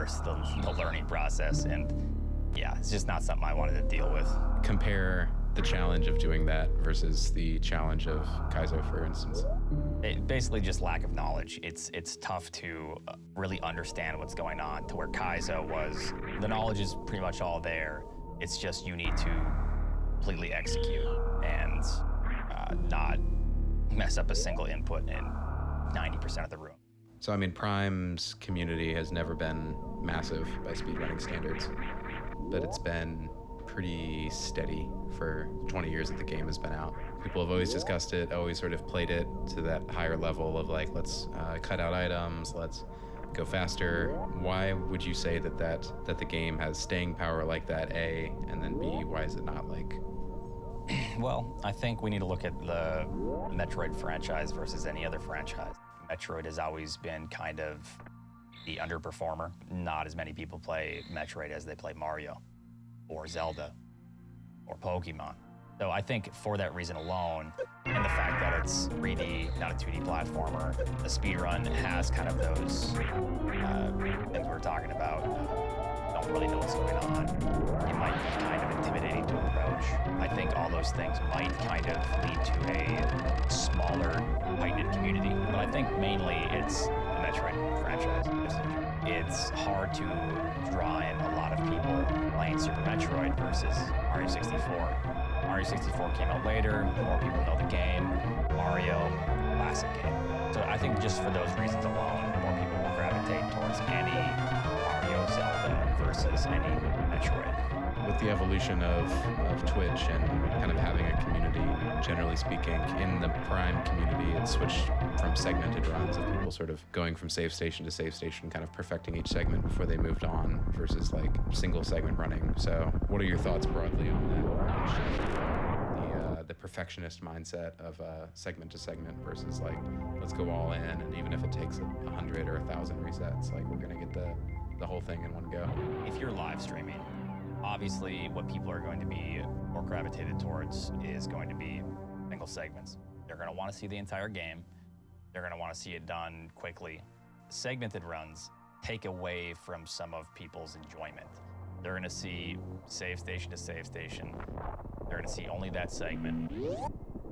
worse, the learning process. And yeah, it's just not something I wanted to deal with. Compare the challenge of doing that versus the challenge of Kaizo, for instance. Basically just lack of knowledge. It's tough to really understand what's going on, to where Kaizo was, the knowledge is pretty much all there. It's just you need to completely execute and not mess up a single input in 90% of the room. So, I mean, Prime's community has never been massive by speedrunning standards, but it's been pretty steady for 20 years that the game has been out. People have always discussed it, always sort of played it to that higher level of like, let's cut out items, let's go faster. Why would you say that the game has staying power like that, A, and then B, why is it not like? Well, I think we need to look at the Metroid franchise versus any other franchise. Metroid has always been kind of the underperformer. Not as many people play Metroid as they play Mario or Zelda or Pokemon. So I think for that reason alone, and the fact that it's 3D, not a 2D platformer, the SpeedRun has kind of those things we're talking about. Don't really know what's going on. It might be kind of intimidating to approach. I think all those things might kind of lead to a smaller, tight-knit community. But I think mainly it's the Metroid franchise. It's hard to draw in a lot of people playing Super Metroid versus Mario 64. Mario 64 came out later, more people know the game. Mario, classic game. So I think just for those reasons alone, more people will gravitate towards any Mario, Zelda versus any Metroid. With the evolution of Twitch and kind of having a community, generally speaking, in the Prime community, it switched from segmented runs of people sort of going from save station to save station, kind of perfecting each segment before they moved on, versus like single segment running. So what are your thoughts broadly on that? The perfectionist mindset of segment to segment versus like, let's go all in, and even if it takes 100 or 1,000 resets, like we're gonna get the whole thing in one go. If you're live streaming, obviously what people are going to be more gravitated towards is going to be single segments. They're going to want to see the entire game. They're going to want to see it done quickly. Segmented runs take away from some of people's enjoyment. They're going to see save station to save station. They're going to see only that segment.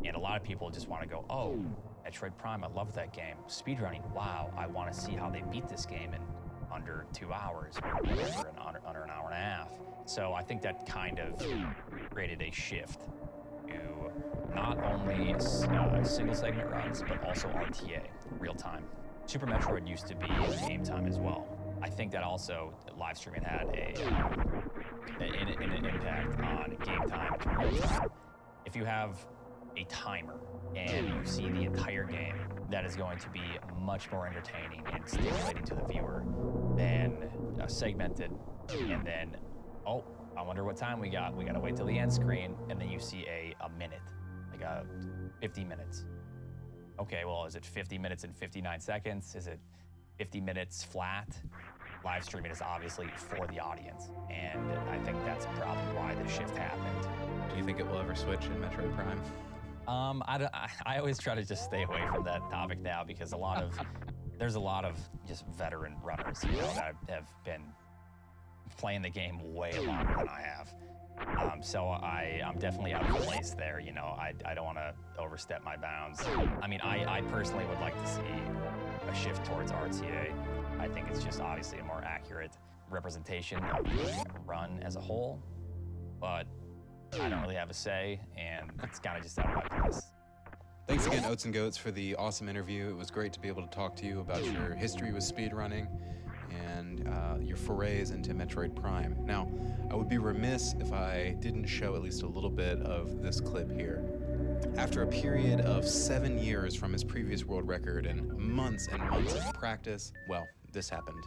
And a lot of people just want to go, oh, Metroid Prime, I love that game. Speedrunning, wow, I want to see how they beat this game in under 2 hours, or whatever, under an hour and a half. So I think that kind of created a shift to not only single segment runs, but also RTA, real time. Super Metroid used to be game time as well. I think that also live streaming had an impact on game time to real time. If you have a timer and you see the entire game, that is going to be much more entertaining and stimulating to the viewer than segmented, and then, oh, I wonder what time we got. We gotta wait till the end screen, and then you see a minute, like 50 minutes. Okay, well, is it 50 minutes and 59 seconds? Is it 50 minutes flat? Live streaming is obviously for the audience, and I think that's probably why the shift happened. Do you think it will ever switch in Metroid Prime? I always try to just stay away from that topic now, because there's a lot of just veteran runners, that have been playing the game way longer than I have. So I'm definitely out of place there. I don't want to overstep my bounds. I mean, I personally would like to see a shift towards RTA. I think it's just obviously a more accurate representation of the run as a whole, but I don't really have a say, and it's kind of just out of my place. Thanks again, Oats and Goats, for the awesome interview. It was great to be able to talk to you about your history with speedrunning and your forays into Metroid Prime. Now, I would be remiss if I didn't show at least a little bit of this clip here. After a period of 7 years from his previous world record and months of practice, well, this happened.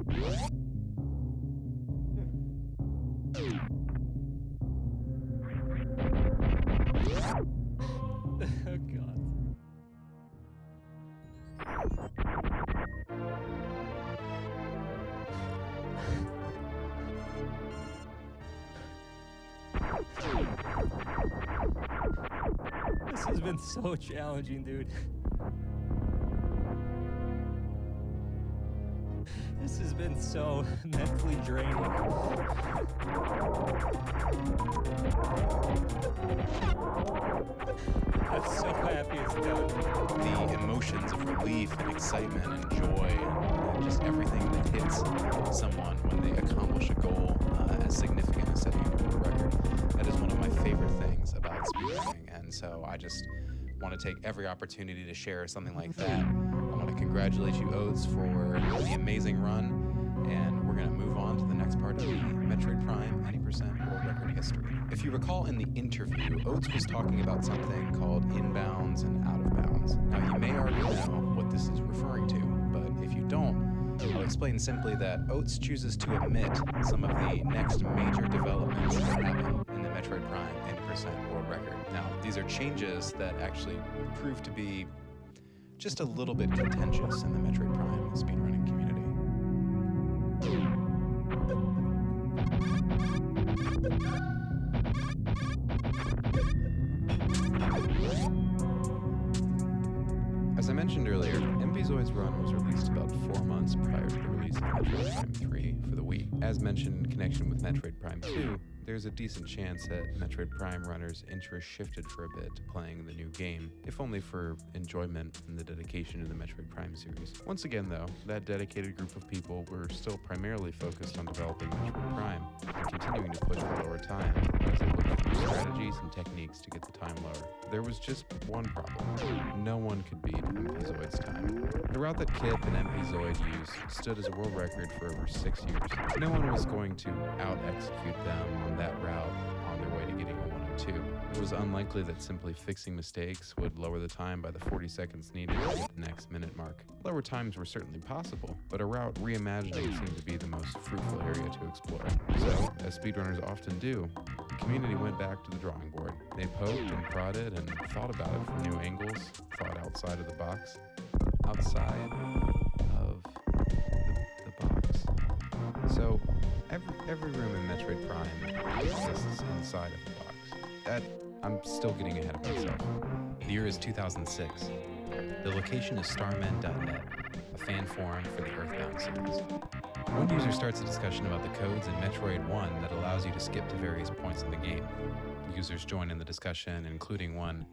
Oh God. This has been so challenging, dude. This has been so mentally draining. I'm so happy it's done. The emotions of relief and excitement and joy and just everything that hits someone when they accomplish a goal as significant as setting a world record. That is one of my favorite things about speedrunning, and so I just want to take every opportunity to share something like that. I want to congratulate you, Oates, for the amazing run, and we're going to move on to the next part of the Metroid Prime 90% world record history. If you recall in the interview, Oates was talking about something called inbounds and out of bounds. Now, you may already know what this is referring to, but if you don't, I'll explain simply that Oates chooses to omit some of the next major developments that happen in the Metroid Prime 90% world record. Now, these are changes that actually prove to be just a little bit contentious in the Metroid Prime speedrunning community. As I mentioned earlier, MPZoid's run was released about 4 months prior to the release of Metroid Prime 3 for the Wii. As mentioned in connection with Metroid Prime 2, there's a decent chance that Metroid Prime runners' interest shifted for a bit to playing the new game, if only for enjoyment and the dedication to the Metroid Prime series. Once again, though, that dedicated group of people were still primarily focused on developing Metroid Prime and continuing to push for lower time as they looked for strategies and techniques to get the time lower. There was just one problem. No one could beat MPZoid's time. The route that Kip and MPZoid used stood as a world record for over 6 years. No one was going to out-execute them on that route on their way to getting a 102. It was unlikely that simply fixing mistakes would lower the time by the 40 seconds needed to hit the next minute mark. Lower times were certainly possible, but a route reimagining seemed to be the most fruitful area to explore. So, as speedrunners often do, the community went back to the drawing board. They poked and prodded and thought about it from new angles, thought outside of the box. Outside of the box. So, every room in Metroid Prime exists inside of the box. I'm still getting ahead of myself. The year is 2006. The location is starmen.net, a fan forum for the Earthbound series. One user starts a discussion about the codes in Metroid 1 that allows you to skip to various points in the game. Users join in the discussion, including one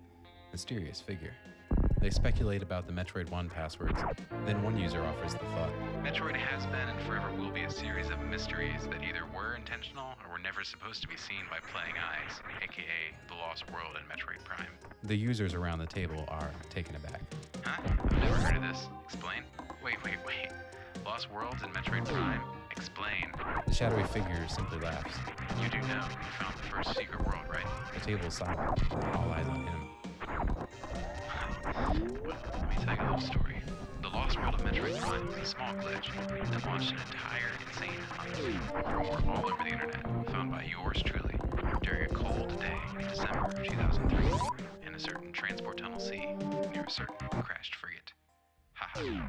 mysterious figure. They speculate about the Metroid 1 passwords, then one user offers the thought, Metroid has been and forever will be a series of mysteries that either were intentional or were never supposed to be seen by playing eyes, aka the Lost World in Metroid Prime. The users around the table are taken aback. Huh? I've never heard of this. Explain? Wait. Lost Worlds in Metroid Prime? Explain. The shadowy figure simply laughs. You do know you found the first secret world, right? The table is silent, all eyes on him. Well, let me tell you a little story. The Lost World of Metroid Prime was a small glitch that launched an entire insane hunt for more all over the internet, found by yours truly during a cold day in December of 2003 in a certain transport tunnel C near a certain crashed frigate. Haha.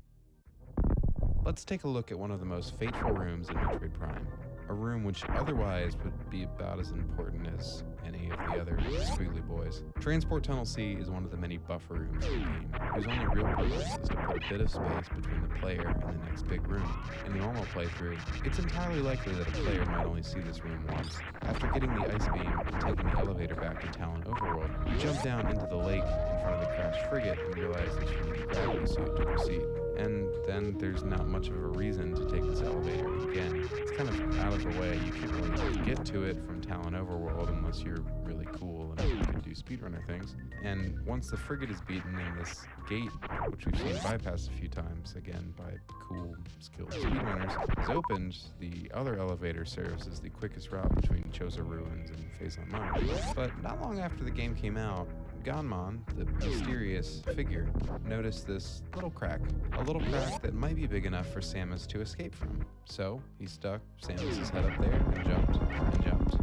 Let's take a look at one of the most fateful rooms in Metroid Prime. A room which otherwise would be about as important as any of the other Squiggly Boys. Transport Tunnel C is one of the many buffer rooms in the game, whose only real purpose is to put a bit of space between the player and the next big room. In a normal playthrough, it's entirely likely that a player might only see this room once. After getting the ice beam and taking the elevator back to Talon Overworld, you jump down into the lake in front of the crashed frigate and realize that you need a gravity suit to proceed. And then there's not much of a reason to take this elevator again. It's kind of out of the way. You can't really get to it from Talon Overworld unless you're really cool and you can do speedrunner things. And once the frigate is beaten and this gate, which we've seen bypassed a few times, again by cool, skilled speedrunners, is opened, the other elevator serves as the quickest route between Chosa Ruins and Phazon Mountain. But not long after the game came out, Ganmon, the mysterious figure, noticed this little crack. A little crack that might be big enough for Samus to escape from. So he stuck Samus's head up there and jumped, and jumped,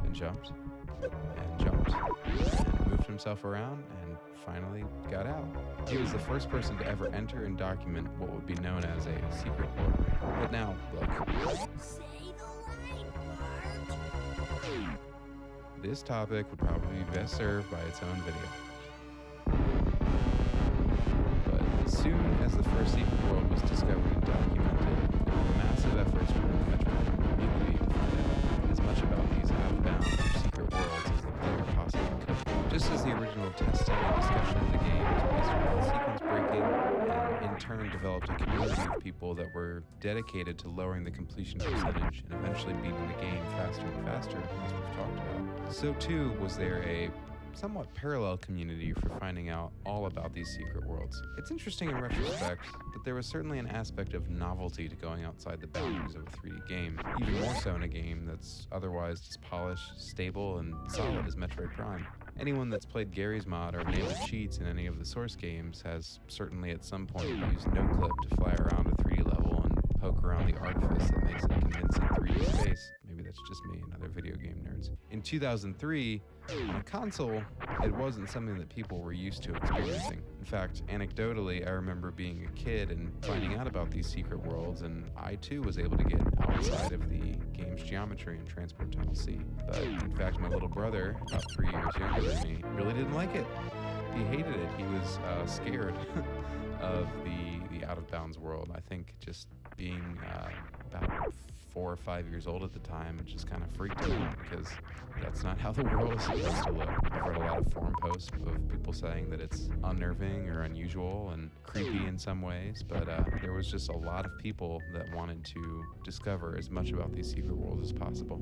and jumped, and jumped, and moved himself around and finally got out. He was the first person to ever enter and document what would be known as a secret world. But now, look. Say the right word. This topic would probably be best served by its own video. But as soon as the first secret world was discovered and documented, there were massive efforts from the Metroid community to find out as much about these outbound secret worlds as the player possibly could. Just as the original testing and discussion of the game was based around sequence breaking, and in turn developed a community of people that were dedicated to lowering the completion percentage and eventually beating the game faster and faster, as we've talked about. So too was there a somewhat parallel community for finding out all about these secret worlds. It's interesting in retrospect, but there was certainly an aspect of novelty to going outside the boundaries of a 3D game, even more so in a game that's otherwise just polished, stable, and solid as Metroid Prime. Anyone that's played Gary's mod or enabled cheats in any of the source games has certainly at some point used no-clip to fly around a 3D level and poke around the artifice that makes it a convincing 3D space. Maybe that's just me and other video game nerds. In 2003, on a console, it wasn't something that people were used to experiencing. In fact, anecdotally, I remember being a kid and finding out about these secret worlds, and I too was able to get outside of the game's geometry in Transport Tunnel C. But in fact, my little brother, about 3 years younger than me, really didn't like it. He hated it. He was scared of the out-of-bounds world. I think just being about 4 or 5 years old at the time, it just kind of freaked him out because that's not how the world is supposed to look. I've read a lot of forum posts of people saying that it's unnerving or unusual and creepy in some ways, but there was just a lot of people that wanted to discover as much about these secret worlds as possible.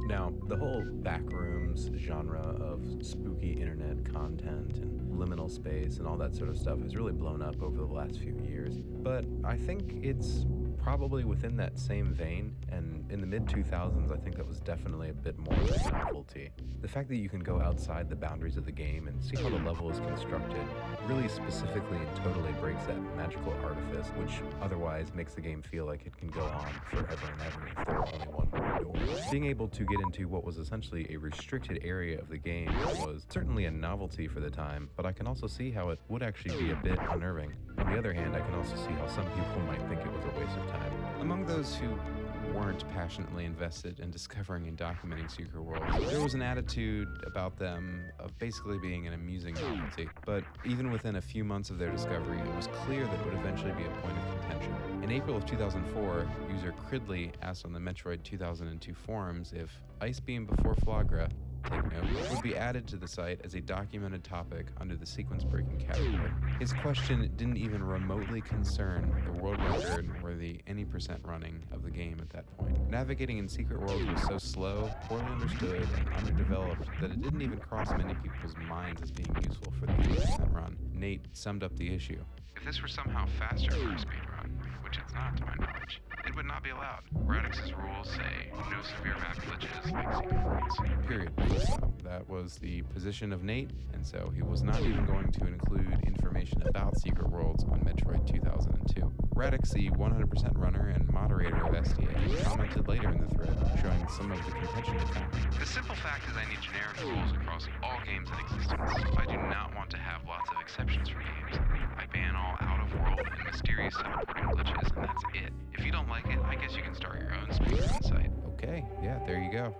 Now, the whole backrooms genre of spooky internet content and liminal space and all that sort of stuff has really blown up over the last few years, but I think it's probably within that same vein, and in the mid-2000s, I think that was definitely a bit more of a novelty. The fact that you can go outside the boundaries of the game and see how the level is constructed really specifically and totally breaks that magical artifice, which otherwise makes the game feel like it can go on forever and ever if there were only one more door. Being able to get into what was essentially a restricted area of the game was certainly a novelty for the time, but I can also see how it would actually be a bit unnerving. On the other hand, I can also see how some people might think it was a waste of time. Among those who weren't passionately invested in discovering and documenting secret worlds, there was an attitude about them of basically being an amusing novelty. But even within a few months of their discovery, it was clear that it would eventually be a point of contention. In April of 2004, user Cridley asked on the Metroid 2002 forums if Ice Beam before Flagra, take note, would be added to the site as a documented topic under the sequence breaking category. His question didn't even remotely concern the world record or the any percent running of the game at that point. Navigating in secret worlds was so slow, poorly understood, and underdeveloped that it didn't even cross many people's minds as being useful for the 80% run. Nate summed up the issue. If this were somehow faster for a speedrun, which it's not to my knowledge, it would not be allowed. Radix's rules say no severe map glitches like secret worlds. Period. So that was the position of Nate, and so he was not even going to include information about secret worlds on Metroid 2002. Radix, the 100% runner and moderator of SDA, commented later in the thread, showing some of the contention to come. The simple fact is I need generic rules across all games in existence. I do not want to have lots of exceptions for games. I ban all out-of-world and mysterious teleporting glitches, and that's it. If you don't like it, I guess you can start your own speedrun site. Okay, yeah, there you go.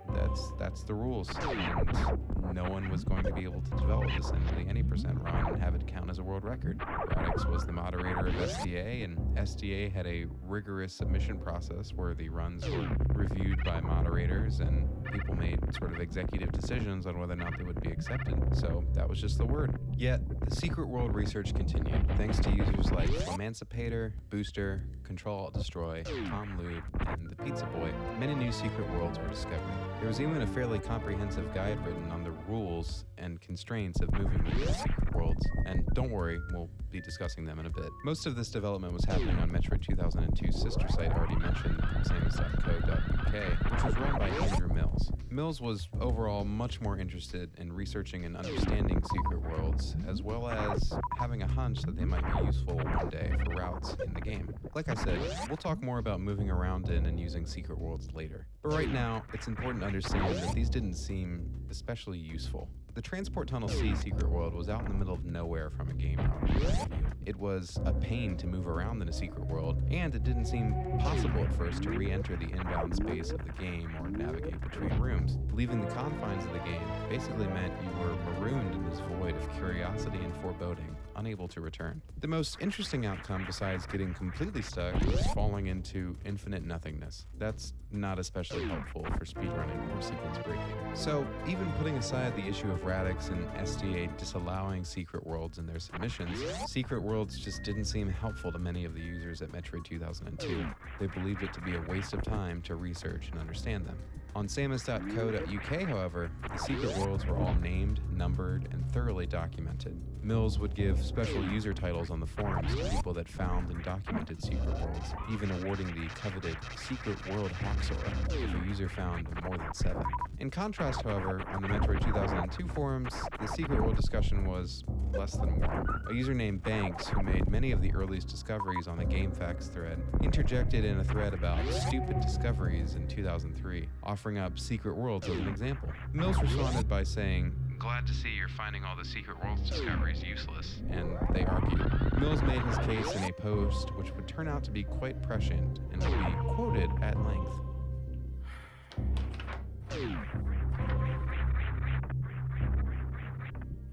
That's the rules. And no one was going to be able to develop this into the any percent run and have it count as a world record. Radix was the moderator of SDA, and SDA had a rigorous submission process where the runs were reviewed by moderators and people made sort of executive decisions on whether or not they would be accepted. So that was just the word. Yet, the secret world research continued, thanks to users like Emancipator, Booster, Control-Alt-Destroy, Tom Lube, and the Pizza Boy, many new secret worlds were discovered. There was even a fairly comprehensive guide written on the rules and constraints of moving within secret worlds, and don't worry, we'll be discussing them in a bit. Most of this development was happening on Metroid 2002's sister site already mentioned, samus.co.uk, which was run by Andrew Mills. Mills was overall much more interested in researching and understanding secret worlds, as well as having a hunch that they might be useful one day for routes in the game. Like I said, we'll talk more about moving around in and using secret worlds later. But right now, it's important to understand that these didn't seem especially useful. The Transport Tunnel C secret world was out in the middle of nowhere from a game point of view. It was a pain to move around in a secret world, and it didn't seem possible at first to re-enter the inbound space of the game or navigate between rooms. Leaving the confines of the game basically meant you were marooned in this void of curiosity and foreboding, unable to return. The most interesting outcome besides getting completely stuck was falling into infinite nothingness. That's not especially helpful for speedrunning or sequence breaking. So even putting aside the issue of Radix and SDA disallowing secret worlds in their submissions, secret worlds just didn't seem helpful to many of the users at Metroid 2002. They believed it to be a waste of time to research and understand them. On samus.co.uk, however, the secret worlds were all named, numbered, and thoroughly documented. Mills would give special user titles on the forums to people that found and documented secret worlds, even awarding the coveted Secret World Hacksaw if a user found more than 7. In contrast, however, on the Metroid 2002 forums, the secret world discussion was less than warm. A user named Banks, who made many of the earliest discoveries on the GameFAQs thread, interjected in a thread about stupid discoveries in 2003, offering up secret worlds as an example. Mills responded by saying, "Glad to see you're finding all the secret worlds discoveries useless," and they argued. Mills made his case in a post which would turn out to be quite prescient and will be quoted at length.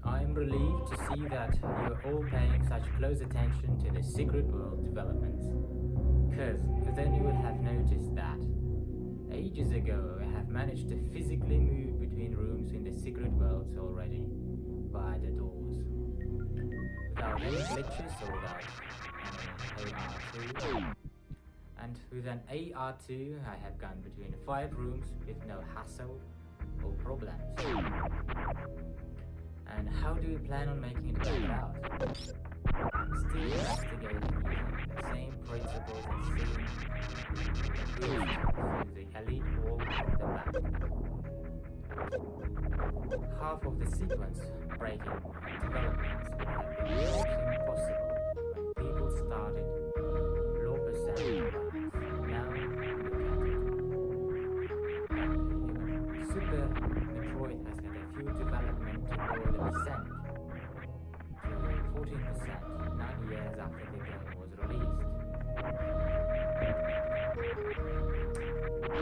I'm relieved to see that you're all paying such close attention to the secret world developments, because then you will have noticed that ages ago I have managed to physically move between rooms in the secret worlds already, by the doors, without any glitches or without any AR2. And with an AR2 I have gone between 5 rooms with no hassle or problems. And how do you plan on making it back out? I'm still investigating using the same principles as seen through the elite wall from the back. Half of the sequence breaking developments would have been almost impossible when people started low percent rounds. Now look at it. Even Super Metroid has had a few development to lower the percent to 14% 9 years after the game was released.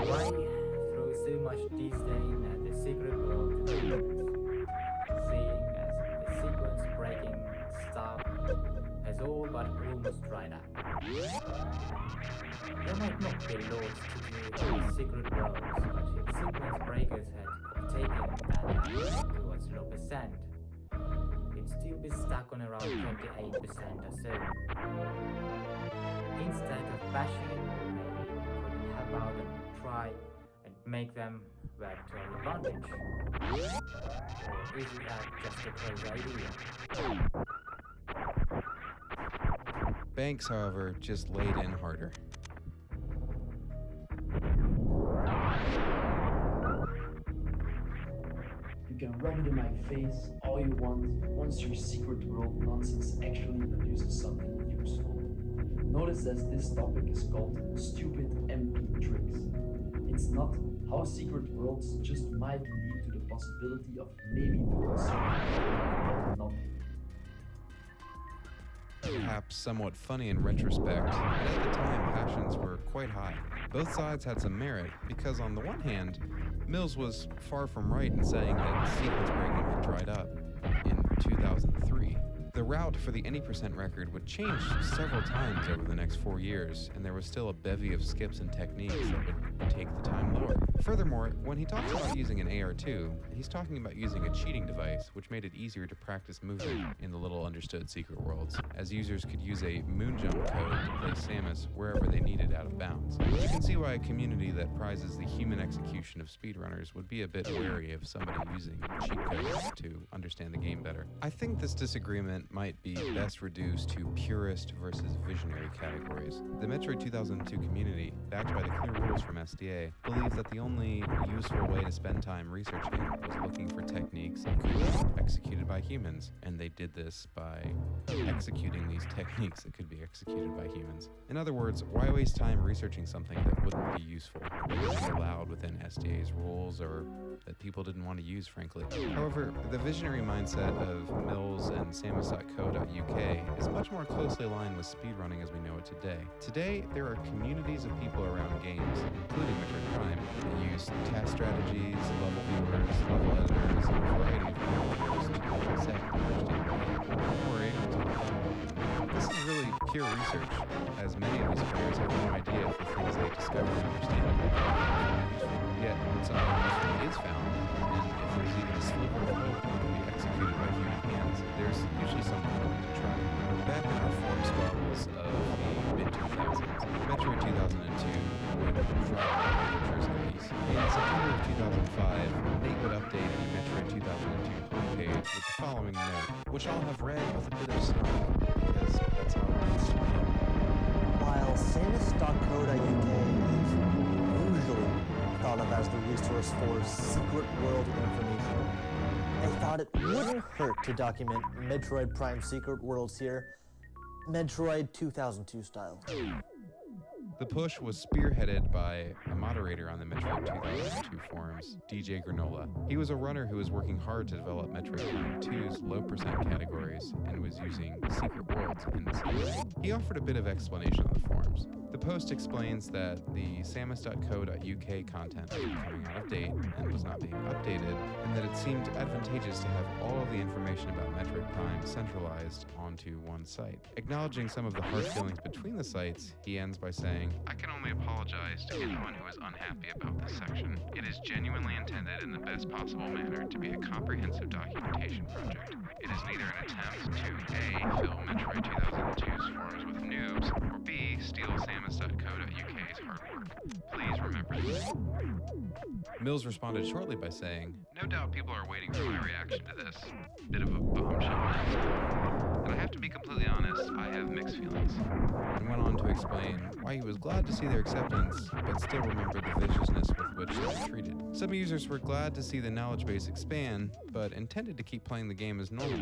Why throw so much disdain at the secret world developments, seeing as the sequence breaking stuff has all but almost dried up? There might not be loads to do with secret worlds, but if sequence breakers had taken that towards low percent, it'd still be stuck on around 28% or so. Instead of bashing it, maybe we could help out and try and make them work to our advantage. Or is that just a crazy idea? Banks, however, just laid in harder. You can rub it in my face all you want once your secret world nonsense actually produces something useful. Notice that this topic is called stupid MP tricks. It's not how secret worlds just might lead to the possibility of maybe doing something, nothing. Perhaps somewhat funny in retrospect, but at the time passions were quite high. Both sides had some merit, because on the one hand, Mills was far from right in saying that sequence breaking had dried up in 2003. The route for the any percent record would change several times over the next 4 years, and there was still a bevy of skips and techniques that would take the time lower. Furthermore, when he talks about using an AR2, he's talking about using a cheating device, which made it easier to practice movement in the little understood secret worlds, as users could use a moon jump code to place Samus wherever they needed out of bounds. You can see why a community that prizes the human execution of speedrunners would be a bit wary of somebody using cheat codes to understand the game better. I think this disagreement might be best reduced to purist versus visionary categories. The Metroid 2002 community, backed by the clear rules from SDA, believed that the only useful way to spend time researching was looking for techniques that could be executed by humans, and they did this by executing these techniques that could be executed by humans. In other words, why waste time researching something that wouldn't be useful, that wouldn't be allowed within SDA's rules, or that people didn't want to use, frankly? However, the visionary mindset of Mills and Samus.co.uk is much more closely aligned with speedrunning as we know it today. Today, there are communities of people around games, including Metroid Prime, that use task strategies, level viewers, level editors, and a variety of tools to set and understand the game. Don't worry, I'll talk about all of them. This is really pure research, as many of these players have no idea if the things they discover and understand about the game are useful. Yet, when something useful is found, and if there's even a sliver of hope that can be executed by human hands, there's usually someone willing to try. Back in our forum squabbles of the mid-2000s, Metroid 2002 would drop pictures of these. In September of 2005, Nate would update the Metroid 2002 homepage with the following note, which I'll have read with a bit of snark, because that's how it needs to be. While Samus.co.uk is usually thought of as the resource for secret world information, I thought it wouldn't hurt to document Metroid Prime secret worlds here, Metroid 2002 style. The push was spearheaded by a moderator on the Metroid 2002 forums, DJ Granola. He was a runner who was working hard to develop Metroid Prime 2's low percent categories and was using secret worlds in this game. He offered a bit of explanation on the forums. The post explains that the Samus.co.uk content was becoming out of date and was not being updated, and that it seemed advantageous to have all of the information about Metroid Prime centralized onto one site. Acknowledging some of the hard feelings between the sites, he ends by saying, "I can only apologize to anyone who is unhappy about this section. It is genuinely intended in the best possible manner to be a comprehensive documentation project. It is neither an attempt to A, fill Metroid 2002's forums with noobs, or B, steal Samus.co.uk's hard work. Please remember this." Mills responded shortly by saying, "No doubt people are waiting for my reaction to this. Bit of a bombshell next. And I have to be completely honest, I have mixed feelings." And went on to explain why he was glad to see their acceptance, but still remembered the viciousness with which they were treated. Some users were glad to see the knowledge base expand, but intended to keep playing the game as normal.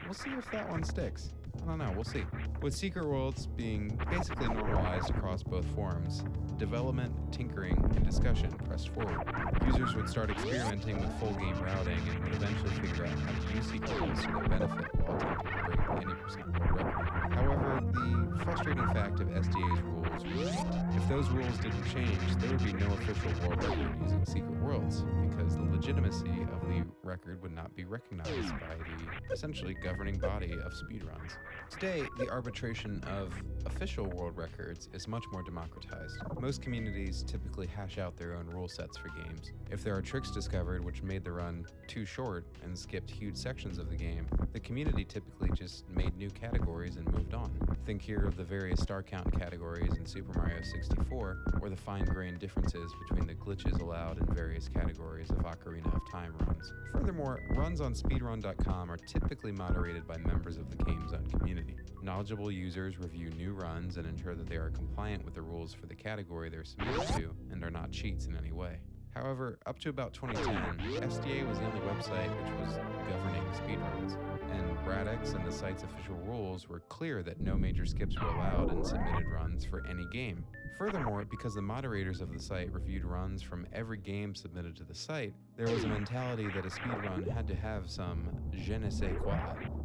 We'll see if that one sticks. I don't know, we'll see. With Secret Worlds being basically normalized across both forums, development, tinkering, and discussion pressed forward. Users would start experimenting with full game routing and would eventually figure out how to use Secret Worlds to their benefit while attempting to break the any percent world record. However, the frustrating fact of SDA's rules remained. If those rules didn't change, there would be no official world record using Secret Worlds, because the legitimacy of the record would not be recognized by the essentially governing body of speedruns. Today, the arbitration of official world records is much more democratized. Most communities typically hash out their own rule sets for games. If there are tricks discovered which made the run too short and skipped huge sections of the game, the community typically just made new categories and moved on. Think here of the various star count categories in Super Mario 64, or the fine-grained differences between the glitches allowed in various categories of Ocarina of Time runs. Furthermore, runs on speedrun.com are typically moderated by members of the game's own community. Knowledgeable users review new runs and ensure that they are compliant with the rules for the category they're submitted to and are not cheats in any way. However, up to about 2010, SDA was the only website which was governing speedruns, and Radix and the site's official rules were clear that no major skips were allowed in submitted runs for any game. Furthermore, because the moderators of the site reviewed runs from every game submitted to the site, there was a mentality that a speedrun had to have some je ne sais quoi,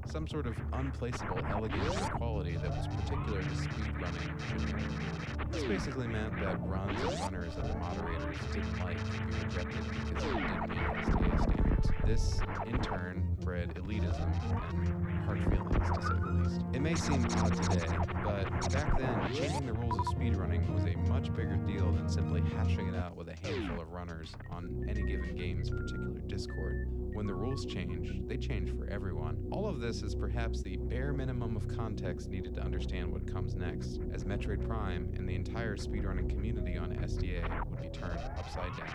some sort of unplaceable elegance or quality that was particular to speedrunning genre. This basically meant that runs and runners that the moderators didn't like could be rejected because it didn't meet SDA standards. this in turn bred elitism and hard feelings, to say the least. It may seem odd today, but back then, changing the rules of speedrunning was a much bigger deal than simply hashing it out with a handful of runners on any given game's particular Discord. When the rules change, they change for everyone. All of this is perhaps the bare minimum of context needed to understand what comes next, as Metroid Prime and the entire speedrunning community on SDA would be turned upside down.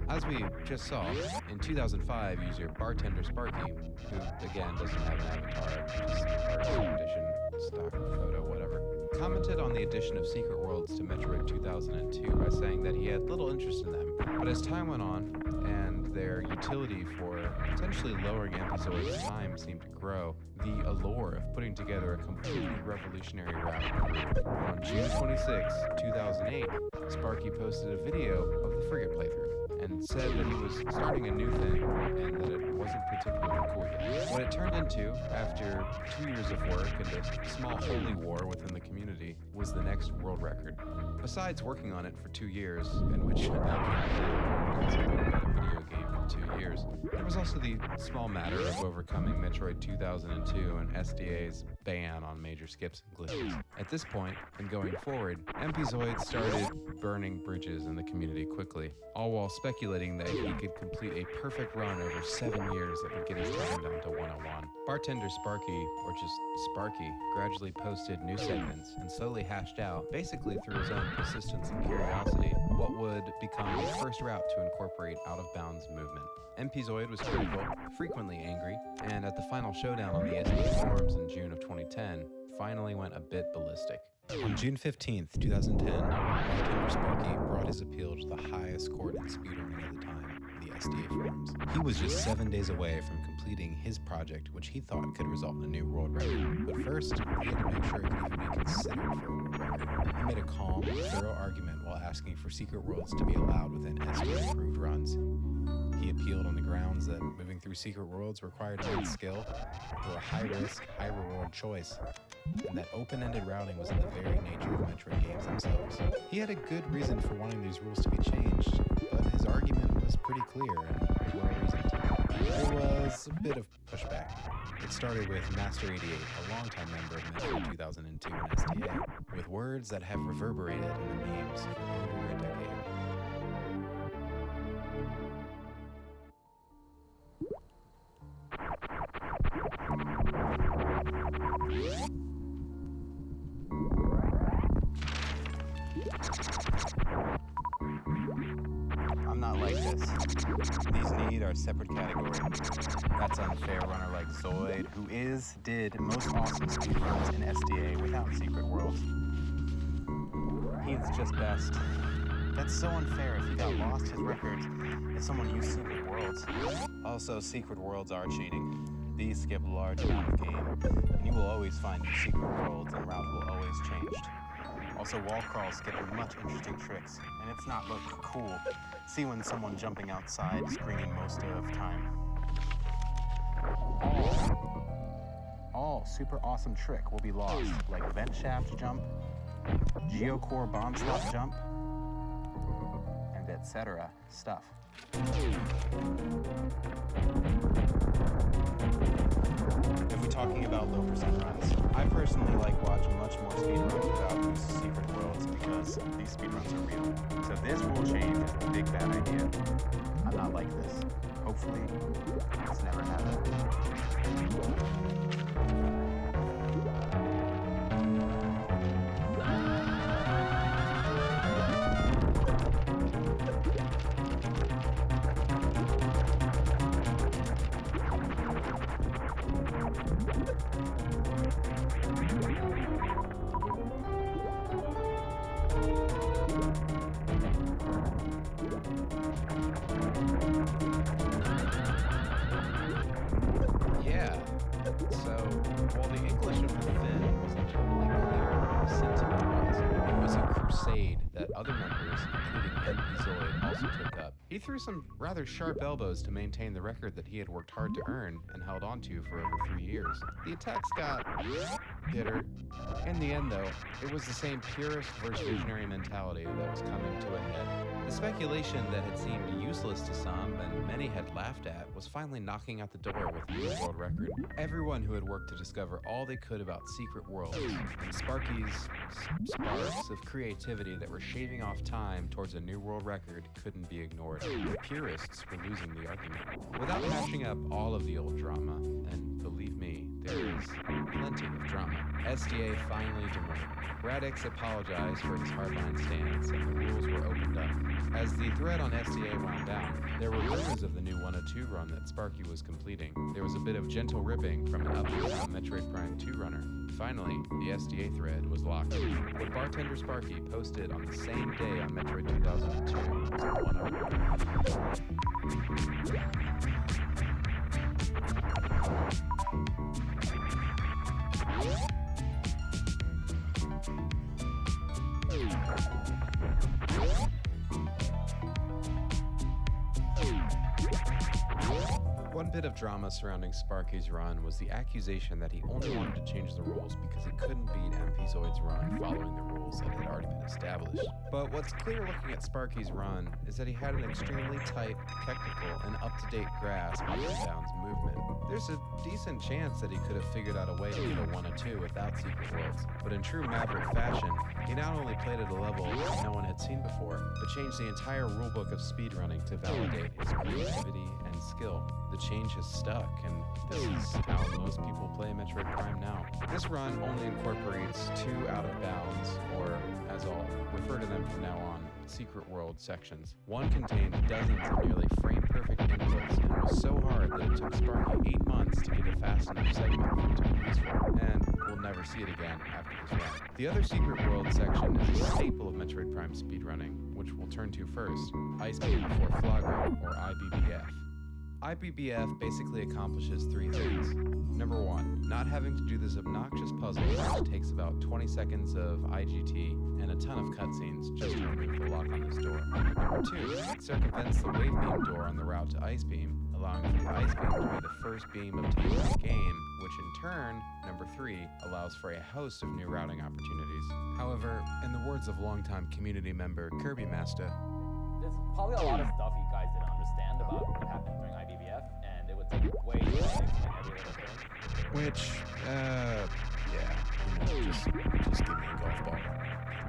As we just saw, in 2005, user Bartender Sparky, who again doesn't have an avatar, just artist edition, stock photo, whatever, commented on the addition of Secret Worlds to Metroid 2002 by saying that he had little interest in them. But as time went on, and their utility for potentially lowering Epizoid's time seemed to grow, the allure of putting together a completely revolutionary route grew. On June 26, 2008, Sparky posted a video of the Frigate playthrough and said that he was starting a new thing and that it wasn't particularly cool yet. What it turned into, after 2 years of work and a small holy war within the community, was the next world record. Besides working on it for 2 years, in which a video game for 2 years, there was also the small matter of overcoming Metroid 2002 and SDA's ban on major skips and glitches. At this point, and going forward, Epizoid started burning bridges in the community quickly, all while speculating that he could complete a perfect run over 7 years that would get his time down to 101. Bartender Sparky, or just Sparky, gradually posted new segments and slowly hashed out, basically through his own persistence and curiosity, what would become the first route to incorporate out-of-bounds movement. Epizoid was critical, frequently angry, and at the final showdown on the SDA forums in June of 2010, finally went a bit ballistic. On June 15th, 2010, Bartender Sparky brought his appeal to the highest court in speedrunning at the time, the SDA forums. He was just 7 days away from completing his project, which he thought could result in a new world record. But first, he had to make sure it could even be considered for a world record. He made a calm, thorough argument while asking for Secret Worlds to be allowed within SDA-approved runs. He appealed on the grounds that moving through Secret Worlds required immense skill, or a high-risk, high-reward choice, and that open-ended routing was in the very nature of Metroid games themselves. He had a good reason for wanting these rules to be changed, but his argument was pretty clear and well-reasoned. There was a bit of pushback. It started with Master88, a longtime member of Metroid 2002 and SDA, with words that have reverberated in the memes for over a decade. I'm not like this. These need are separate categories. That's unfair runner like Zoid, who did most awesome speedruns in SDA without Secret Worlds. He's just best. That's so unfair if he got lost his records if someone used Secret Worlds. Also, Secret Worlds are cheating. These skip a large amount of game, and you will always find new Secret Worlds, and route will always change. Also, wall crawls skip much interesting tricks, and it's not look cool. See when someone jumping outside screaming most of time. All super awesome trick will be lost, like vent shaft jump, geocore bomb slot jump, and etc. stuff. If we're talking about low percent runs, I personally like watching much more speedruns without these Secret Worlds because these speedruns are real. So this rule change is a big bad idea. I'm not like this. Hopefully, it's never happened. also took up. He threw some rather sharp elbows to maintain the record that he had worked hard to earn and held on to for over 3 years. The attacks got bitter. In the end, though, it was the same purist versus visionary mentality that was coming to a head. The speculation that had seemed useless to some and many had laughed at was finally knocking out the door with a new world record. Everyone who had worked to discover all they could about secret worlds and Sparky's sparks of creativity that were shaving off time towards a new world record couldn't be ignored. The purists were losing the argument. Without patching up all of the old drama, and believe me, there is plenty of drama, SDA finally demurred. Radix apologized for his hardline stance, and the rules were opened up. As the thread on SDA wound down, there were rumors of the new 102 run that Sparky was completing. There was a bit of gentle ripping from an up-and-down Metroid Prime 2 runner. Finally, the SDA thread was locked. What Bartender Sparky posted on the same day on Metroid 2002 was a 101. One bit of drama surrounding Sparky's run was the accusation that he only wanted to change the rules because he couldn't beat MP-Zoid's run following the rules that had already been established. But what's clear looking at Sparky's run is that he had an extremely tight, technical, and up-to-date grasp on Unbound's movement. There's a decent chance that he could have figured out a way to get a 102 without Secret Worlds, but in true Maverick fashion, he not only played at a level no one had seen before, but changed the entire rulebook of speedrunning to validate his creativity and skill. The change has stuck, and this is how most people play Metroid Prime now. This run only incorporates 2 out-of-bounds, or, as I'll refer to them from now on, Secret World sections. One contained dozens of nearly frame-perfect inputs, and was so hard that it took Sparky 8 months to get a fast enough segment for it to be useful, and we'll never see it again after this run. The other Secret World section is a staple of Metroid Prime speedrunning, which we'll turn to first, Ice Beam Before Flogger, or IBBF. IBBF basically accomplishes 3 things. Number 1, not having to do this obnoxious puzzle which takes about 20 seconds of IGT and a ton of cutscenes just to remove the lock on this door. Number 2, it circumvents the wave beam door on the route to Ice Beam, allowing for the Ice Beam to be the first beam obtained in the game, which in turn, number 3, allows for a host of new routing opportunities. However, in the words of longtime community member Kirby Master, there's probably a lot of stuff you guys didn't understand about what happened during IBBF, and it would take way too long to explain every little thing. Which, just give me a golf ball.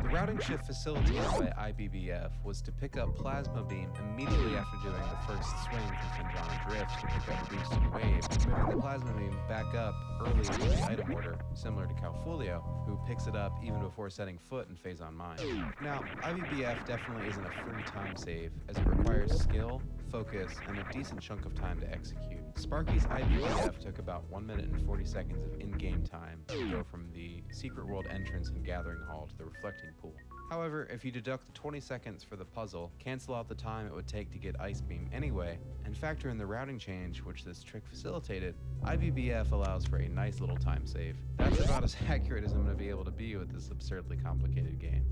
The routing shift facilitated by IBBF was to pick up Plasma Beam immediately after doing the first swing from Finjana Drift to pick up Boost and Wave, moving the Plasma Beam back up early in the item order, similar to Calfolio, who picks it up even before setting foot in Phazon Mine. Now, IBBF definitely isn't a free time save, as it requires skill, focus, and a decent chunk of time to execute. Sparky's IBBF took about 1 minute and 40 seconds of in-game time to go from the Secret World entrance and Gathering Hall to the Reflecting Pool. However, if you deduct the 20 seconds for the puzzle, cancel out the time it would take to get Ice Beam anyway, and factor in the routing change which this trick facilitated, IBBF allows for a nice little time save. That's about as accurate as I'm going to be able to be with this absurdly complicated game.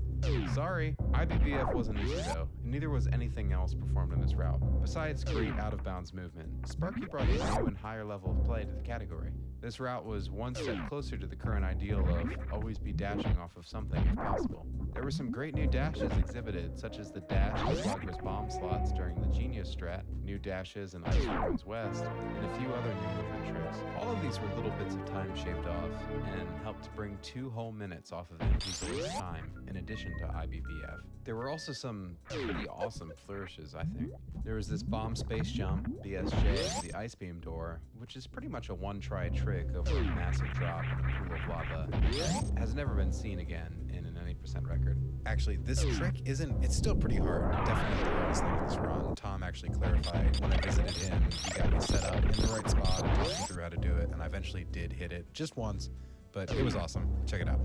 Sorry, IBBF wasn't easy though, and neither was anything else performed in this route. Besides great out-of-bounds movement, Sparky brought a new and higher level of play to the category. This route was one step closer to the current ideal of always be dashing off of something if possible. There were some great new dashes exhibited, such as the dash in Flogger's bomb slots during the Genius strat, new dashes in Ice Ruins West, and a few other new movement tricks. All of these were little bits of time shaved off, and helped to bring 2 whole minutes off of NPC's time, in addition to IBBF. There were also some pretty awesome flourishes, I think. There was this bomb space jump, BSJ, the Ice Beam door, which is pretty much a one-try trick over a massive drop in a pool of lava that has never been seen again in an 90% record. Actually, this trick it's still pretty hard. Definitely the hardest thing in this run. Tom actually clarified when I visited him. He got me set up in the right spot and talked me through how to do it, and I eventually did hit it just once, but it was awesome. Check it out.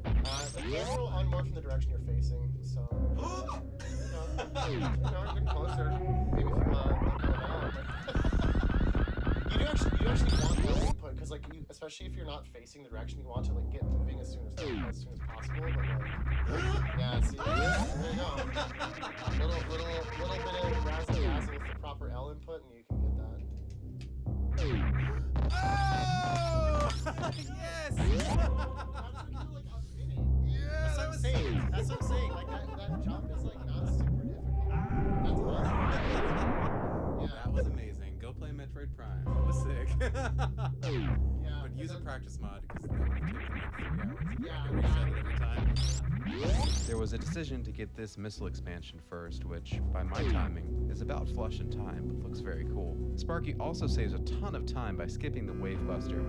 Be a little on more from the direction you're facing, so... getting closer. Maybe if you not going out. You actually want that input, because like especially if you're not facing the direction you want to like get moving as soon as possible. But like, yeah, see, there you go. Little bit Metroid Prime. That was sick. Yeah. But use a then- practice mod because that would have taken like 3 hours. Yeah, You reset it every time. There was a decision to get this missile expansion first, which, by my timing, is about flush in time, but looks very cool. Sparky also saves a ton of time by skipping the Wave Buster.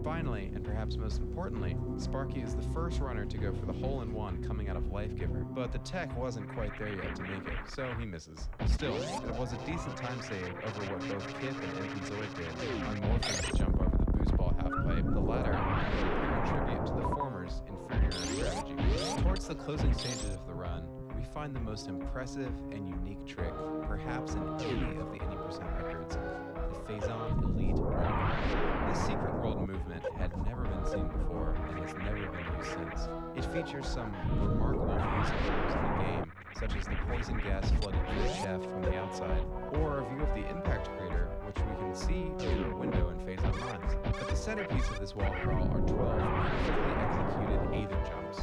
Finally, and perhaps most importantly, Sparky is the first runner to go for the hole-in-one coming out of Life Giver, but the tech wasn't quite there yet to make it, so he misses. Still, it was a decent time save over what both Kip and MP Zoid did on morphing to jump over the boost ball half-pipe, the latter apparent tribute to the former's inferior strategy. Towards the closing stages of the run, we find the most impressive and unique trick, perhaps in any of the Any% records, the Phazon Elite Run. This secret world movement had never been seen before and has never been used since. It features some remarkable views of rooms in the game, such as the poison gas flooded pit shaft from the outside, or a view of the impact crater, which we can see through a window in Phazon Mines. But the centerpiece of this wall crawl are 12 perfectly executed Aether jumps,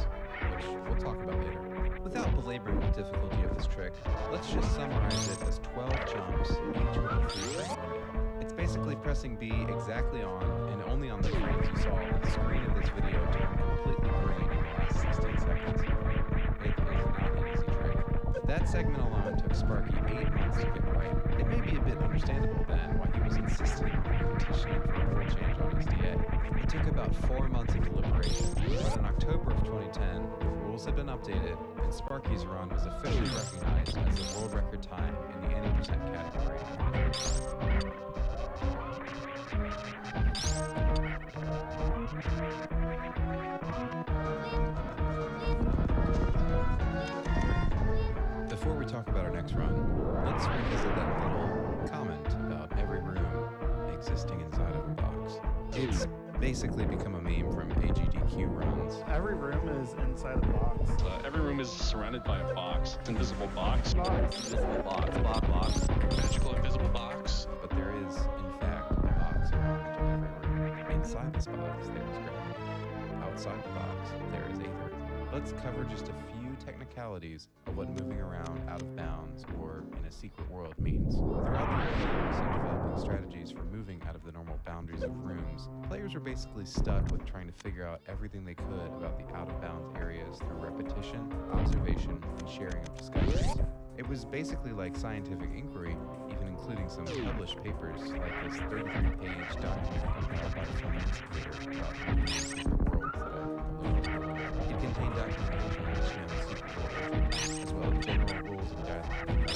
which we'll talk about later. Without belaboring the difficulty of this trick, let's just summarize it as 12 jumps, each with a 3-frame window. It's basically pressing B exactly on, and only on the frames you saw, the screen of this video turned completely green in the last 16 seconds. It is not an easy trick. That segment alone took Sparky 8 months to get right. It may be a bit understandable then why he was insisting on petitioning for a rule change on SDA. It took about 4 months of deliberation, but in October of 2010, the rules had been updated, and Sparky's run was officially recognized as a world record time in the Any% category. Before we talk about our next run, let's revisit that little comment about every room existing inside of a box. It's basically become a meme from AGDQ runs. Every room is inside a box. Every room is surrounded by a box. Invisible box. Invisible box. Box. Magical invisible box. But there is, in fact, a box around every room. Inside this box, there is gravity. Outside the box, there is Aether. Let's cover just a few technicalities of what moving around out of bounds or in a secret world means. Throughout the early years of developing strategies for moving out of the normal boundaries of rooms, players were basically stuck with trying to figure out everything they could about the out-of-bounds areas through repetition, observation, and sharing of discoveries. It was basically like scientific inquiry, even including some published papers like this 33-page document compiled by some investigator about moving to secret worlds that I've uploaded. It contained documentation on each known secret world entry, as well as general rules and guidelines.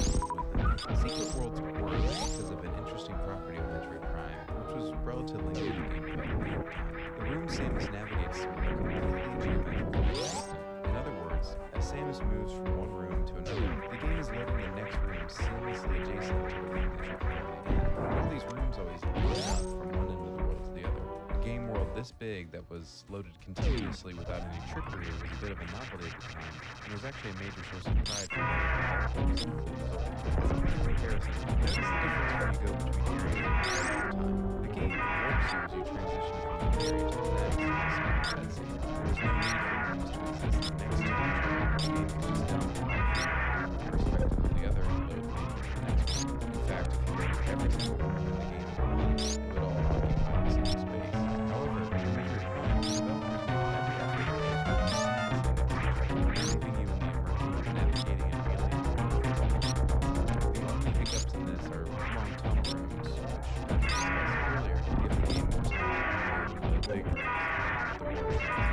Secret worlds work because of an interesting property of Metroid Prime, which was relatively new to game development at the time. The room Samus navigates through are completely geometrically consistent. In other words, as Samus moves from one room to another, the game is letting the next room seamlessly adjacent to the room that you're currently in. All these rooms always line up from one end of the world to the other. A game world this big that was loaded continuously without any trickery was a bit of a novelty at the time, and was actually a major source of pride for many developers, including Zoid. As a point of comparison, notice the difference when you go between areas at the same time. The game warps you as you transition from one area to the next in a small cutscene. There was no need for rooms to exist next to each other. The game could just dump one from the perspective of the other and load the next one. In fact, if you loaded every single room in the game at once, it would all occupy the same space. However, in Metroid Prime, developers made every effort to make rooms seamlessly next to each other, leaving you in the immersion of navigating an alien world. The only hiccups in this are long tunnel rooms, which, as discussed earlier, give the game more time to load big rooms and the warp transition.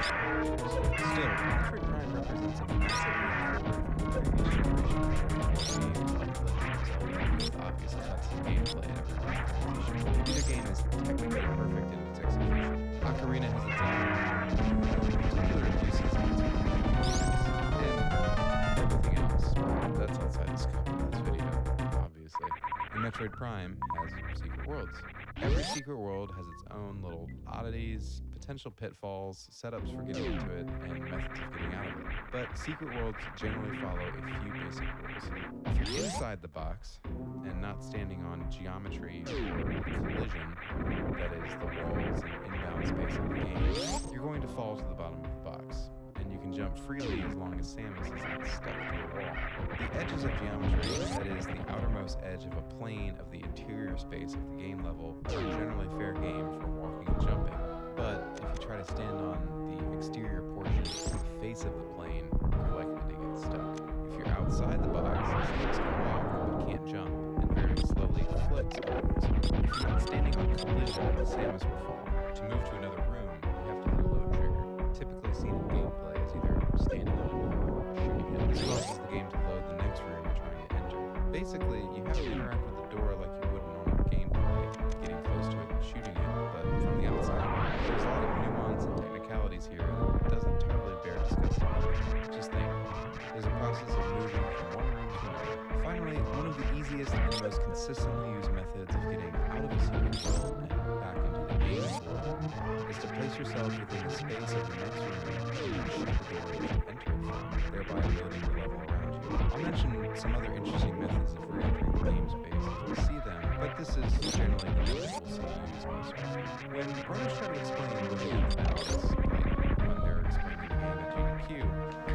Still, Metroid Prime represents a massive leap forward from the previous generation of games like Legend of Zelda, with obvious cuts in gameplay at every transition. Neither game is technically perfect in its execution. Ocarina has its own particular abuses in its and everything else. That's outside the scope of this video, obviously. And Metroid Prime has secret worlds. Every secret world has its own little oddities, potential pitfalls, setups for getting into it, and methods of getting out of it. But secret worlds generally follow a few basic rules. If you're inside the box, and not standing on geometry or collision, that is, the walls and inbound space of the game, you're going to fall to the bottom of the box. And you can can jump freely as long as Samus isn't stuck to a wall. The edges of geometry, that is, the outermost edge of a plane of the interior space of the game level, are generally fair game for walking and jumping. But if you try to stand on the exterior portion of the face of the plane, you're likely to get stuck. If you're outside the box, Samus can walk but can't jump, and very slowly floats upwards. If you're not standing on collision, Samus will fall. To move to another room, you have to hit a load trigger, typically seen in gameplay as either standing on a door or shooting it. This causes the game to load the next room you're trying to enter. Basically, you have to interact with the door like you would in normal gameplay, getting close to it and shooting it, but from the outside. There's a lot of nuance and technicalities here that doesn't totally bear discussing. Just think, there's a process of moving from one room to another. Finally, one of the easiest and most consistently used methods of getting out of a secret world and back into the game world is to place yourself within the space of the next room and then shoot the door that you enter it from, thereby loading the level around you. I'll mention some other interesting methods of re-entering the game space as we see them, but this is generally the method we'll see used most often. When runners try to explain living in the balance, like when they're explaining the game at GDQ,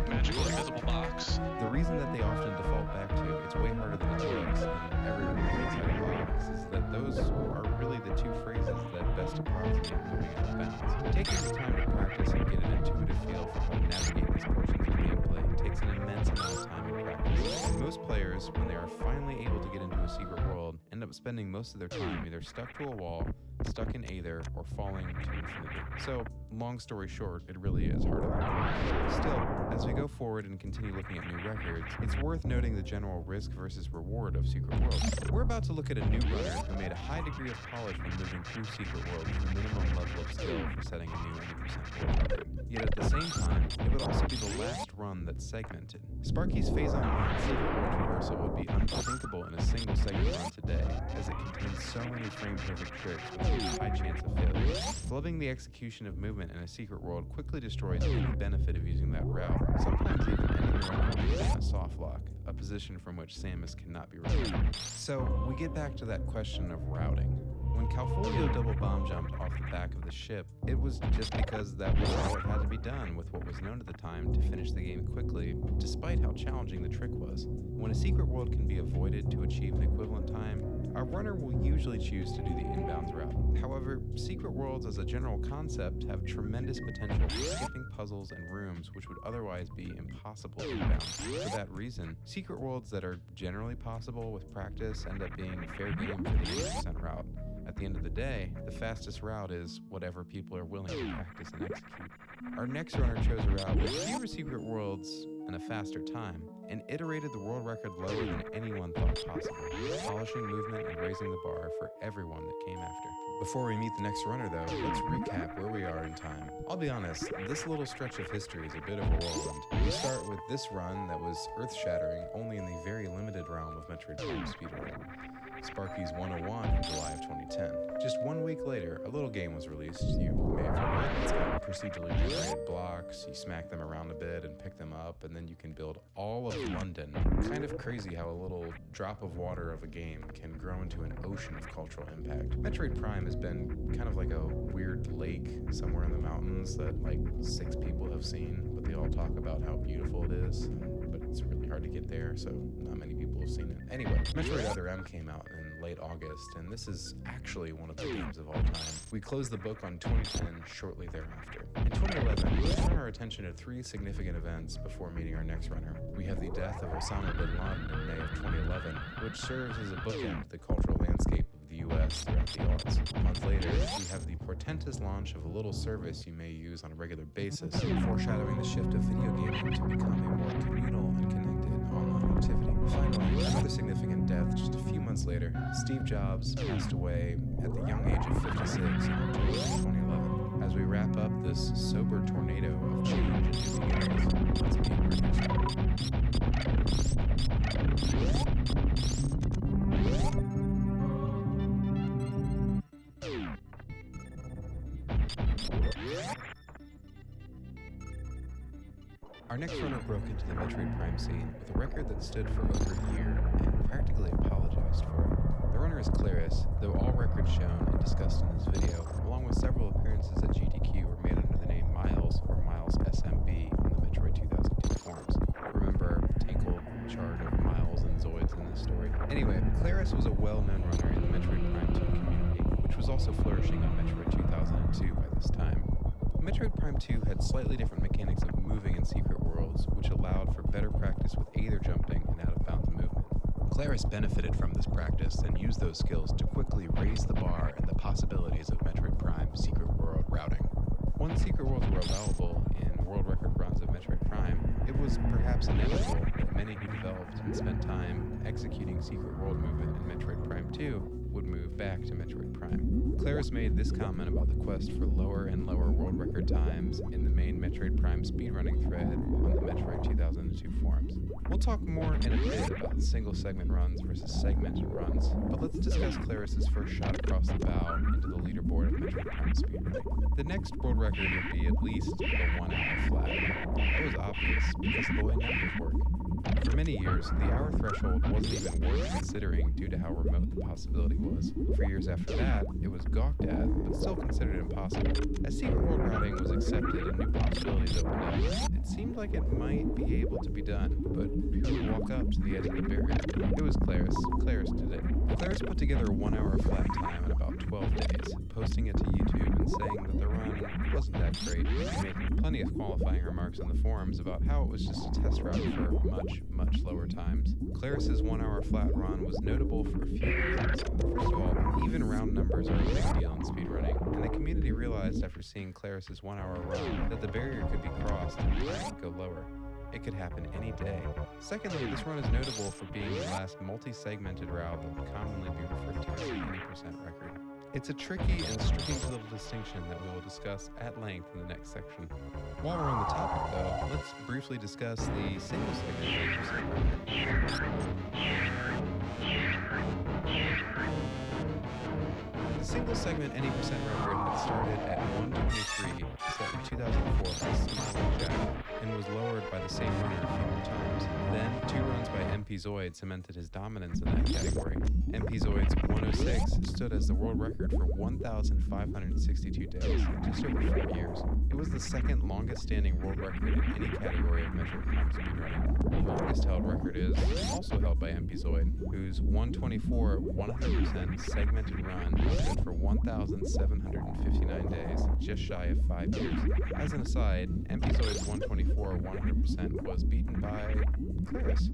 Magical invisible box. the reason that they often default back to it's way harder than it looks and every room is inside a box is that those are really the two phrases that best approximate moving out of bounds. Taking the time to practice and get an intuitive feel for how to navigate these portions of gameplay takes an immense amount of time and practice. And most players, when they are finally able to get into a secret world, end up spending most of their time either stuck to a wall, stuck in Aether, or falling to infinity. So, long story short, it really is harder than it looks. Still, as we go forward and continue looking at new records, it's worth noting the general risk versus reward of Secret Worlds. We're about to look at a new runner who made a high degree of polish when moving through Secret Worlds with a minimum level of skill for setting a new 80% world record. Yet at the same time, it would also be the last run that's segmented. Sparky's Phase Online Secret World traversal would be unthinkable in a single segment run today, as it contains so many frame-perfect tricks with a high chance of failure. Flubbing the execution of movement in a secret world quickly destroys any benefit of using that route, sometimes even ending the run completely in a soft lock, a position from which Samus cannot be recovered. So, we get back to that question of routing. When Calfolio double bomb jumped off the back of the ship, it was just because that was how it had to be done with what was known at the time to finish the game quickly, despite how challenging the trick was. When a secret world can be avoided to achieve an equivalent time, a runner will usually choose to do the inbounds route. However, secret worlds as a general concept have tremendous potential for skipping puzzles and rooms which would otherwise be impossible inbound. For that reason, secret worlds that are generally possible with practice end up being fair game for the 80% route. At the end of the day, the fastest route is whatever people are willing to practice and execute. Our next runner chose a route with fewer secret worlds and a faster time, and iterated the world record lower than anyone thought possible, polishing movement and raising the bar for everyone that came after. Before we meet the next runner though, let's recap where we are in time. I'll be honest, this little stretch of history is a bit of a whirlwind. We start with this run that was earth-shattering only in the very limited realm of Metroid Prime speedrunning. Sparky's 101 in July of 2010. Just 1 week later, a little game was released. You may have heard it. It's got procedurally generated blocks. You smack them around a bit and pick them up, and then you can build all of London. Kind of crazy how a little drop of water of a game can grow into an ocean of cultural impact. Metroid Prime has been kind of like a weird lake somewhere in the mountains that like 6 people have seen, but they all talk about how beautiful it is. But it's really hard to get there, so not many people have seen it. Anyway, Metroid Other M came out in late August, and this is actually one of the games of all time. We closed the book on 2010 shortly thereafter. In 2011, we turn our attention to 3 significant events before meeting our next runner. We have the death of Osama bin Laden in May of 2011, which serves as a bookend to the cultural landscape of the US throughout the aughts. A month later, we have the portentous launch of a little service you may use on a regular basis, foreshadowing the shift of video gaming to become a more communal and connected online activity. Finally, another significant death just a few months later. Steve Jobs passed away at the young age of 56 in October of 2011. As we wrap up this sober tornado of change and new beginnings, let's meet our next runner. Our next runner broke into the Metroid Prime scene with a record that stood for over a year and practically apologized for it. The runner is Claris, though all records shown and discussed in this video, along with several appearances at GDQ, were made under the name Miles or Miles SMB on the Metroid 2002 forms. Remember, Tinkle charred of miles and Zoids in this story. Anyway, Claris was a well-known runner in the Metroid Prime 2 community, which was also flourishing on Metroid 2002 by this time. Metroid Prime 2 had slightly different mechanics of moving in secret worlds, which allowed for better practice with aether jumping and out-of-bounds movement. Claris benefited from this practice and used those skills to quickly raise the bar and the possibilities of Metroid Prime secret world routing. Once secret worlds were allowable in world record runs of Metroid Prime, it was perhaps inevitable that many who developed and spent time executing secret world movement in Metroid Prime 2 would move back to Metroid Prime. Claris made this comment about the quest for lower and lower world record times in the main Metroid Prime speedrunning thread on the Metroid 2002 forums. We'll talk more in a bit about single segment runs versus segmented runs, but let's discuss Claris's first shot across the bow into the leaderboard of Metroid Prime speedrunning. The next world record would be at least a 1 hour flat. That was obvious because of the way numbers work. For many years, the hour threshold wasn't even worth considering due to how remote the possibility was. For years after that, it was gawked at, but still considered impossible. As secret world routing was accepted and new possibilities opened up, it seemed like it might be able to be done, but who would walk up to the edge of the barrier? It was Claris. Claris did it. Claris put together a 1 hour flat time in about 12 days, posting it to YouTube and saying that the run wasn't that great, and making plenty of qualifying remarks on the forums about how it was just a test route for much lower times. Claris's 1 hour flat run was notable for a few reasons. First of all, even round numbers are a big deal in speedrunning, and the community realized after seeing Claris's 1 hour run that the barrier could be crossed and time could go lower. It could happen any day. Secondly, this run is notable for being the last multi-segmented route that would commonly be referred to as the 80% record. It's a tricky and striking little distinction that we will discuss at length in the next section. While we're on the topic, though, let's briefly discuss the single segment 80% record. The single segment 80% record had started at 123, set in 2004 by Smiling Jack, and was lowered by the same runner a few more times. Then, 2 runs by MP Zoid cemented his dominance in that category. MP Zoid's 106 stood as the world record for 1,562 days, just over 5 years. It was the second longest standing world record in any category of Metroid Prime speedrunning. The longest held record is also held by MP Zoid, whose 124 100% segmented run stood for 1,759 days, just shy of 5 years. As an aside, MP Zoid's 124 100% was beaten by Claris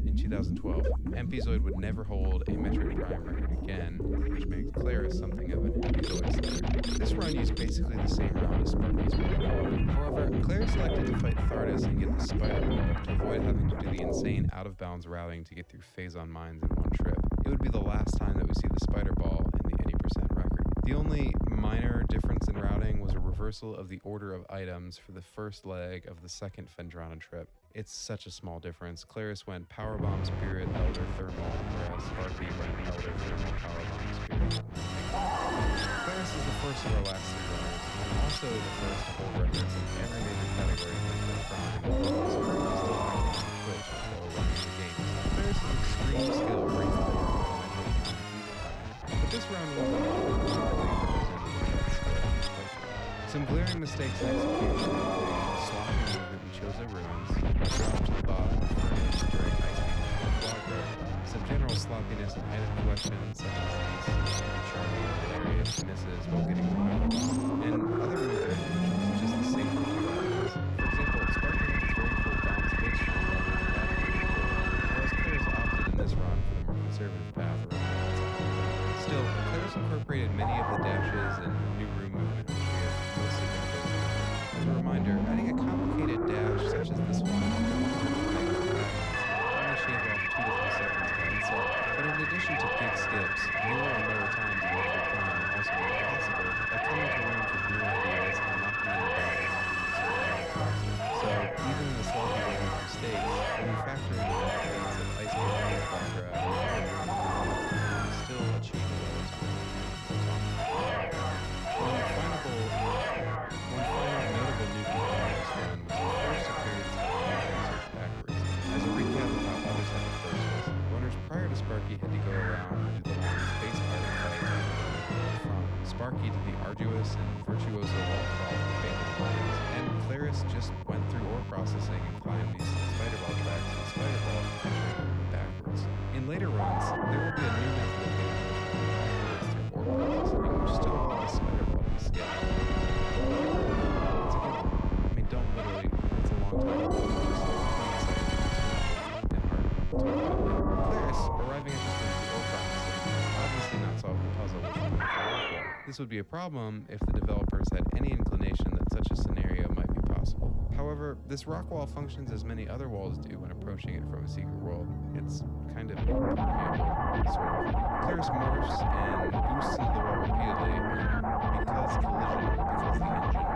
in 2012. MP Zoid would never hold a Metroid Prime record again, which makes Claris something of an MP Zoid slayer. This run used basically the same route as Sparky's run. However, Claris elected to fight Thardus and get the Spider Ball to avoid having to do the insane out-of-bounds routing to get through Phazon mines in one trip. It would be the last time that we see the Spider Ball in the 80% record. The only minor difference in routing was a reversal of the order of items for the first leg of the second Phendrana trip. It's such a small difference. Claris went Powerbomb Spirit, Elder Thermal, whereas Sparky went Elder Thermal, Powerbomb Spirit. Claris is the first of our last 3 runners, and also the first to hold records in every major category of Metroid Prime. Sparky is still active on Twitch while running the games. Claris's extreme skill raised the bar for Metroid Prime. But this round wasn't particularly representative of that skill. Some glaring mistakes in execution included sloppy movement in Chozo Ruins, a drop to the bottom of frames during Ice Beam Quadra, some general sloppiness in item collection, such as these charming and hilarious misses while getting the power bomb, and other movement which was just the same for 2 items. For example, Sparky had his very full bounce base shot level in that whereas Claris opted in this run for the more conservative path around the outside. Still, Claris incorporated many of the dashes and new room movement which we have mostly been focused on. As a reminder, adding a complicated dash such as this one to 100 mega only shave off 2 to 3 seconds by itself. But in addition to big skips, newer and lower times in Metroid Prime are also made possible by coming to rooms with new ideas and knocking in the battles faster. So even in the sloppy way of mistakes, when we factor in the benefits of Ice Beam, Quadra, and other movement, it's still achievable over time. One final notable new component of this run was the first appearance of user search backwards. As a recap of how others have approached this, runners prior to Sparky had to go around and do the long space pirate fight from Sparky to the arduous and virtuoso wall crawl for Phantom Lions, and Claris just went through ore processing and climbed these spider ball tracks and spider ball backwards. In later runs, there will be a new method of getting backwards through ore processing, which still allows spider ball to be skipped. It's a good one. I mean, don't literally, it's a long time ago. Just Claris, arriving at this room through ore processing, has obviously not solved the puzzle with the rock wall. This would be a problem if the developers had any inclination that such a scenario might be possible. However, this rock wall functions as many other walls do when approaching it from a secret world. It's kind of impermeable, sort of. Claris morphs and boosts into the wall repeatedly, and because collision, because the engine,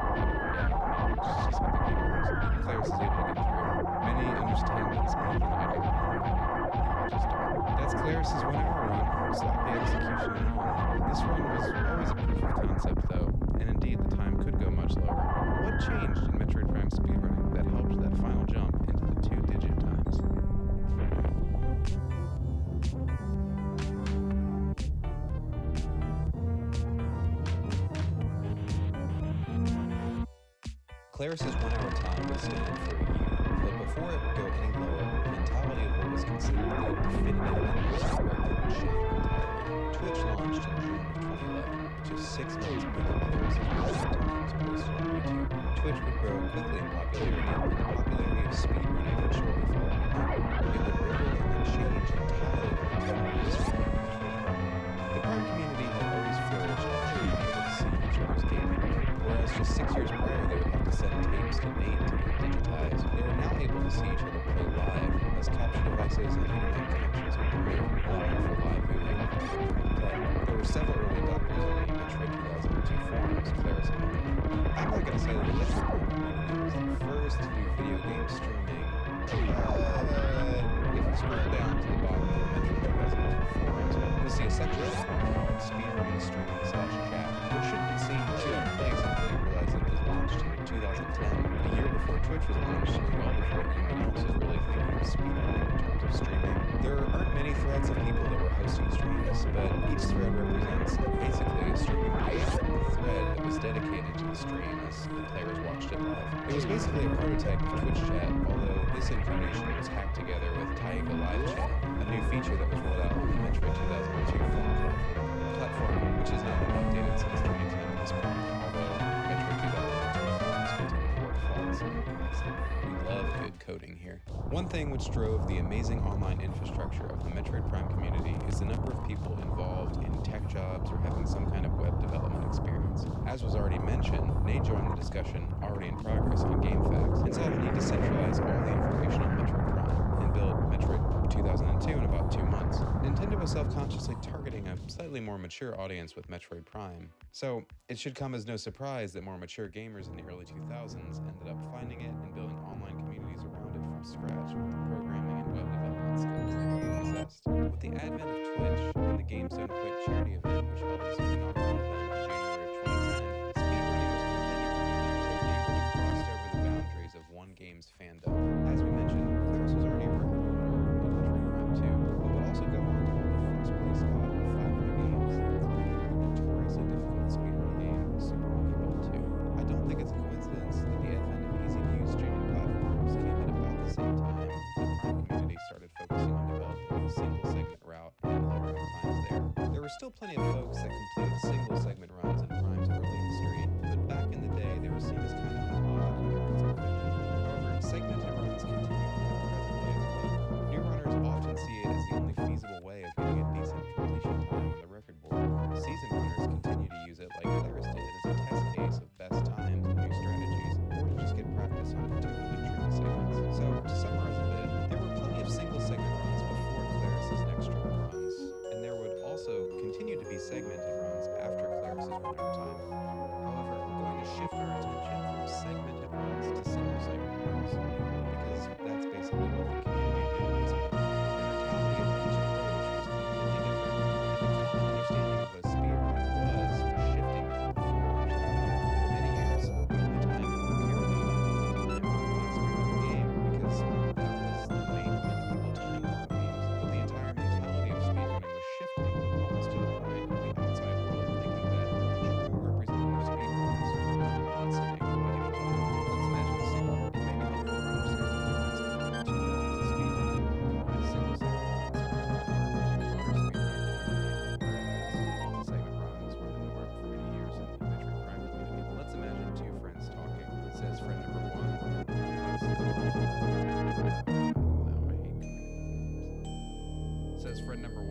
it's just how the game works, Claris is able to get through. Many understand this better than I do. I just don't. That's Claris's 1 hour run, sloppy execution and all. This run was always a proof of concept though, and indeed the time could go much lower. What changed in Metroid Prime speedrunning that helped that final jump into the 2-digit times? Claris's 1 hour time would stand for a year, but before it would go any lower, the mentality of what was considered the definitive anniversary record would shift entirely. Twitch launched in June of 2011, just 6 months before Claris's 1 hour time was posted on YouTube. Twitch would grow quickly in popularity, and the popularity of speedrunning would shortly follow behind. It would ripple and then change entirely with the community of speedrunning. The Prime community had always flourished off being able to see each other's gameplay. Whereas just 6 years prior, they would have to send tapes to Nate to get digitized. They were now able to see each other play live, as capture devices and internet connections would permit allowing for live viewing of play. There were several early adopters on the Metroid 2002 forums, Claris among them. I'm not going to say that the Metroid community was the first to do video game streaming, if you scroll down to the bottom of the Metroid 2002 forums, you'll see a section called SpeedRun Streaming/Chat, which should be seen to have place until you realize that it was launched in 2010, a year before Twitch was launched, and well before anyone else was really thinking of speedrunning in terms of streaming. There aren't many threads of people that were hosting streams, but each thread represents basically a streaming page or a thread that was dedicated to the stream as the players watched it live. It was basically a prototype of Twitch Chat, although this incarnation was hacked together with Taiga Live Chat, a new feature that was rolled out on the Metroid 2002 forum platform, which has not been updated since 2010 at this point, although Metroid 2002 forums continue to work flawlessly. We love good coding here. One thing which drove the amazing online infrastructure of the Metroid Prime community is the number of people involved in tech jobs or having some kind of web development experience. As was already mentioned, Nate joined the discussion already in progress on GameFAQs and saw the need to centralize all the information on Metroid Prime and build Metroid 2002 in about 2 months. Nintendo was self-consciously targeting a slightly more mature audience with Metroid Prime, so it should come as no surprise that more mature gamers in the early 2000s ended up finding it and building online communities around it from scratch with the programming and web development skills they already possessed. With the advent of Twitch and the Games Done Quick charity event, which held its inaugural event in January of 2010, speedrunning was quickly becoming an activity which crossed over the boundaries of one game's fandom. As we mentioned, Claris was already a record holder in Metroid Prime 2, but would also go on to hold the first place spot in 5 other games, including the notoriously difficult speedrun game Super Monkey Ball 2. I don't think it's a coincidence that the advent of easy-to-use streaming platforms came at about the same time the Prime community started focusing on developing a single-segment route and lowering the times there. There were still plenty of folks that completed single-segment runs in Prime's early history, but back in the day, they were seen as kind of an odd and unexpected thing. However, segmented runs continue in the present day as well. New runners often see it as the only feasible way of getting a decent completion time on the record board. Seasoned runners continue to use it like Claris did as a test case of best times and new strategies, or to just get practice on particularly tricky segments. So, to summarize a bit, there were plenty of single-segment runs before Claris's next string of runs, and there would also continue to be segmented runs after Claris's 1 hour time. However, we're going to shift our attention from segmented runs to single-segment runs, because that's basically what the community did at this point. The mentality of each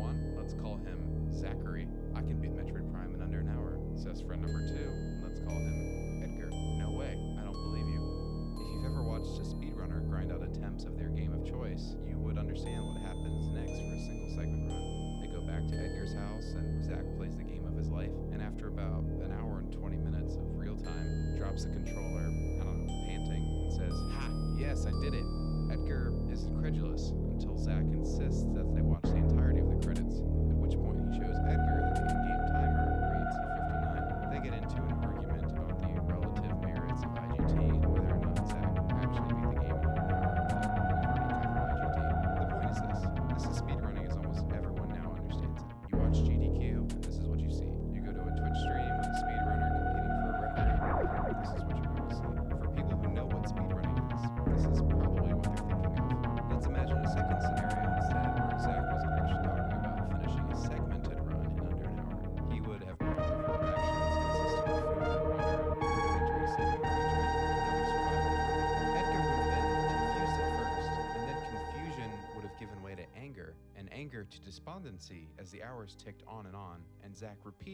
1, let's call him Zachary. I can beat Metroid Prime in under an hour, says friend number 2. Let's call him Edgar. No way, I don't believe you. If you've ever watched a speedrunner grind out attempts of their game of choice, you would understand what happens next for a single segment run. They go back to Edgar's house, and Zach plays the game of his life, and after about an hour and 20 minutes of real time, drops the controller, I don't know, panting, and says, "Ha! Yes, I did it!" Edgar is incredulous until Zach insists that they watch the entirety of the credits, at which point he shows Edgar that the in-game timer reads 59. They get into an argument about the relative merits of IGT and whether or not Zach actually beat the game in an hour, but we've already covered IGT. The point is this is speedrunning as almost everyone now understands it. You watch GDQ, and this is what you see. You go to a Twitch stream with a speedrunner competing for a record, this is what you're going to see. For people who know what speedrunning is, this is probably what they're thinking of. Let's imagine a second scenario instead, where Zach was actually talking about finishing a segmented run in under an hour. He would have brought over rations consisting of food and water, rudimentary sleeping arrangement, and other survival. Edgar would have been confused at first, and then confusion would have given way to anger, and anger to despondency as the hours ticked on, and Zach repeated